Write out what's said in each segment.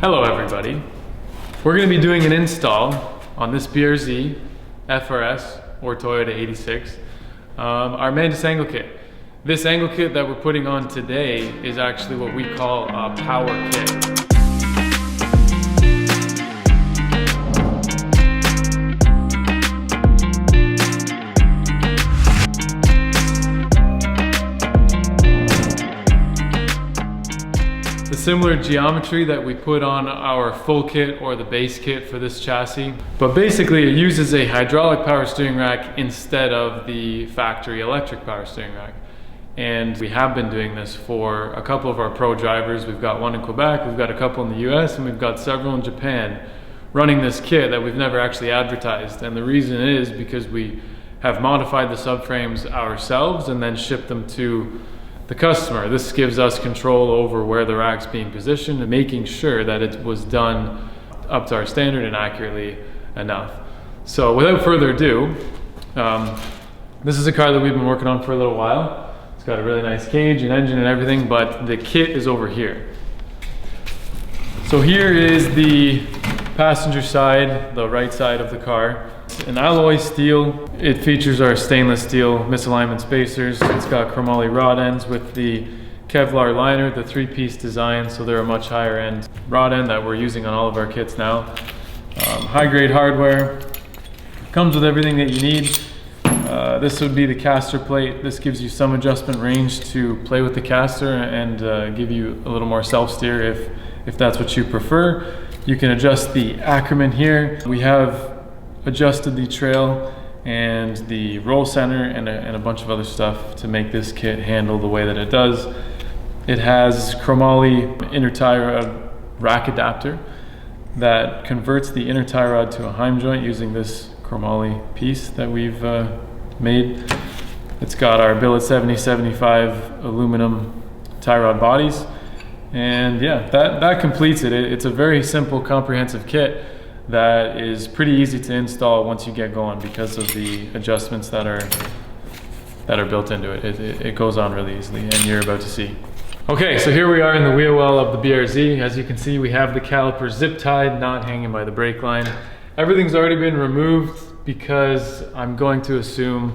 Hello everybody. We're going to be doing an install on this BRZ, FRS, or Toyota 86, our Mantis Angle Kit. This angle kit that we're putting on today is actually what we call a power kit. The similar geometry that we put on our full kit or the base kit for this chassis, but basically it uses a hydraulic power steering rack instead of the factory electric power steering rack. And we have been doing this for a couple of our pro drivers. We've got one in Quebec, we've got a couple in the US, and we've got several in Japan running this kit that we've never actually advertised. And the reason is because we have modified the subframes ourselves and then shipped them to the customer. This gives us control over where the rack's being positioned and making sure that it was done up to our standard and accurately enough. So without further ado, this is a car that we've been working on for a little while. It's got a really nice cage and engine and everything, but the kit is over here. So here is the passenger side, the right side of the car. An alloy steel. It features our stainless steel misalignment spacers. It's got chromoly rod ends with the Kevlar liner, the three-piece design, so they're a much higher end rod end that we're using on all of our kits now. High-grade hardware. Comes with everything that you need. This would be the caster plate. This gives you some adjustment range to play with the caster and give you a little more self-steer if that's what you prefer. You can adjust the Ackerman here. We have adjusted the trail and the roll center and a bunch of other stuff to make this kit handle the way that it does. It has chromoly inner tie rod rack adapter that converts the inner tie rod to a Heim joint using this chromoly piece that we've made. It's got our billet 7075 aluminum tie rod bodies, and yeah, that completes it. It's a very simple, comprehensive kit that is pretty easy to install once you get going because of the adjustments that are built into it. It goes on really easily, and you're about to see. Okay, so here we are in the wheel well of the BRZ. As you can see, we have the caliper zip tied, not hanging by the brake line. Everything's already been removed because I'm going to safely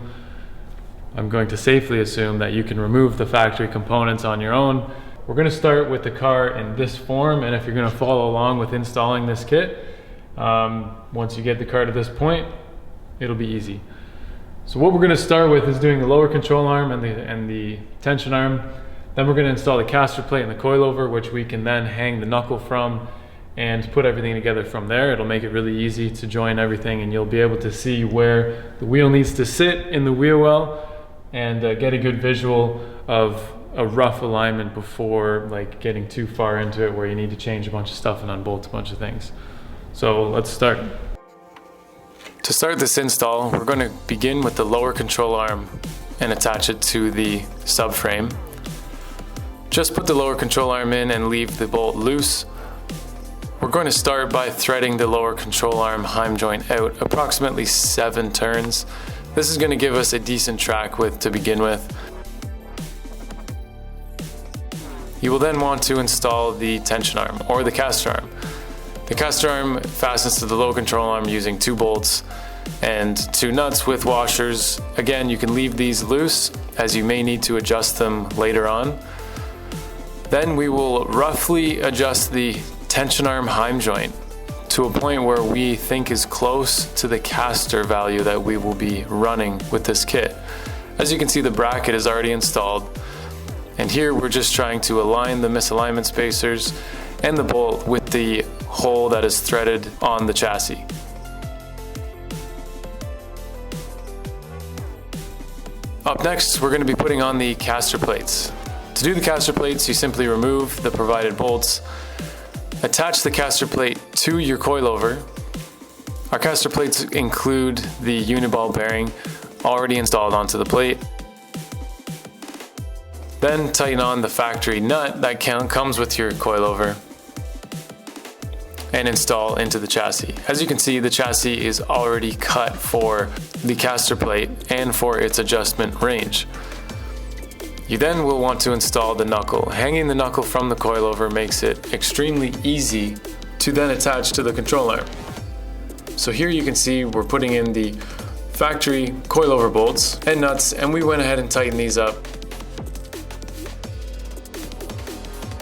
assume that you can remove the factory components on your own. We're gonna start with the car in this form, and if you're gonna follow along with installing this kit, once you get the car to this point, it'll be easy. So what we're going to start with is doing the lower control arm and the tension arm. Then we're going to install the caster plate and the coilover, which we can then hang the knuckle from and put everything together from there. It'll make it really easy to join everything, and you'll be able to see where the wheel needs to sit in the wheel well and get a good visual of a rough alignment before like getting too far into it where you need to change a bunch of stuff and unbolt a bunch of things. So let's start. To start this install, we're going to begin with the lower control arm and attach it to the subframe. Just put the lower control arm in and leave the bolt loose. We're going to start by threading the lower control arm Heim joint out approximately 7 turns. This is going to give us a decent track width to begin with. You will then want to install the tension arm or the caster arm. The caster arm fastens to the low control arm using 2 bolts and 2 nuts with washers. Again, you can leave these loose as you may need to adjust them later on. Then we will roughly adjust the tension arm Heim joint to a point where we think is close to the caster value that we will be running with this kit. As you can see, the bracket is already installed, and here we're just trying to align the misalignment spacers and the bolt with the hole that is threaded on the chassis. Up next, we're going to be putting on the caster plates. To do the caster plates, you simply remove the provided bolts, attach the caster plate to your coilover. Our caster plates include the uniball bearing already installed onto the plate. Then tighten on the factory nut that comes with your coilover and install into the chassis. As you can see, the chassis is already cut for the caster plate and for its adjustment range. You then will want to install the knuckle. Hanging the knuckle from the coilover makes it extremely easy to then attach to the control arm. So here you can see we're putting in the factory coilover bolts and nuts, and we went ahead and tightened these up.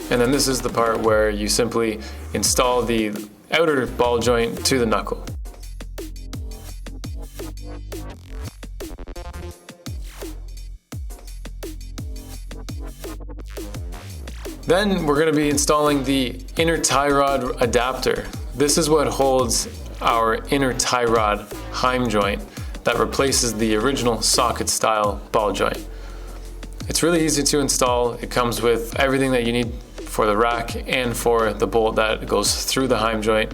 And then this is the part where you simply install the outer ball joint to the knuckle. Then we're going to be installing the inner tie rod adapter. This is what holds our inner tie rod heim joint that replaces the original socket style ball joint. It's really easy to install. It comes with everything that you need for the rack and for the bolt that goes through the heim joint.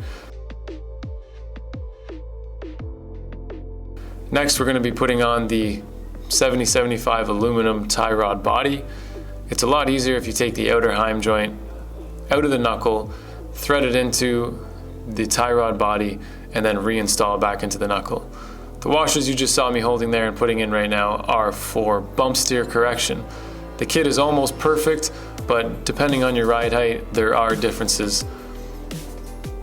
Next, we're going to be putting on the 7075 aluminum tie rod body. It's a lot easier if you take the outer heim joint out of the knuckle, thread it into the tie rod body, and then reinstall back into the knuckle. The washers you just saw me holding there and putting in right now are for bump steer correction. The kit is almost perfect, but depending on your ride height, there are differences.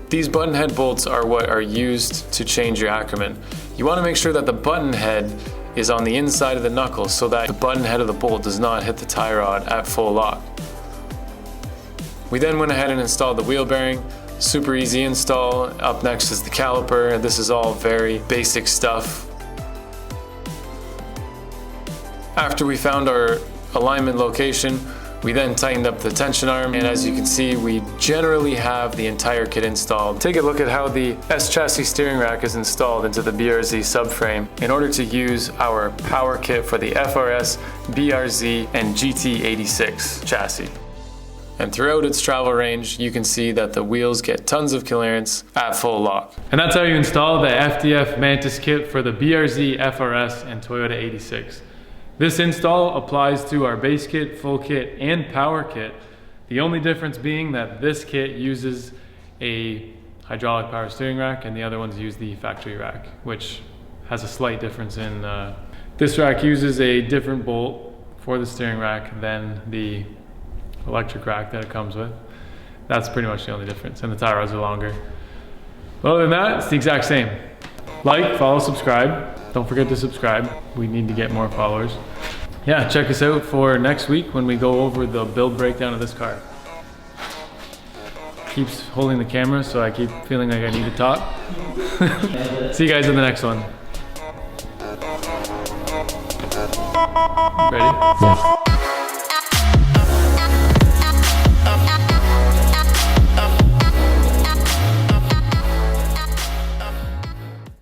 These button head bolts are what are used to change your Ackerman. You want to make sure that the button head is on the inside of the knuckle so that the button head of the bolt does not hit the tie rod at full lock. We then went ahead and installed the wheel bearing. Super easy install. Up next is the caliper. This is all very basic stuff. After we found our alignment location, we then tightened up the tension arm, and as you can see, we generally have the entire kit installed. Take a look at how the S-chassis steering rack is installed into the BRZ subframe in order to use our power kit for the FRS, BRZ, and GT86 chassis. And throughout its travel range, you can see that the wheels get tons of clearance at full lock. And that's how you install the FDF Mantis kit for the BRZ, FRS, and Toyota 86. This install applies to our base kit, full kit, and power kit. The only difference being that this kit uses a hydraulic power steering rack and the other ones use the factory rack, which has a slight difference in this rack uses a different bolt for the steering rack than the electric rack that it comes with. That's pretty much the only difference, and the tie rods are longer. But other than that, it's the exact same. Like, follow, subscribe. Don't forget to subscribe. We need to get more followers. Yeah, check us out for next week when we go over the build breakdown of this car. Keeps holding the camera, so I keep feeling like I need to talk. See you guys in the next one. Ready? Yeah.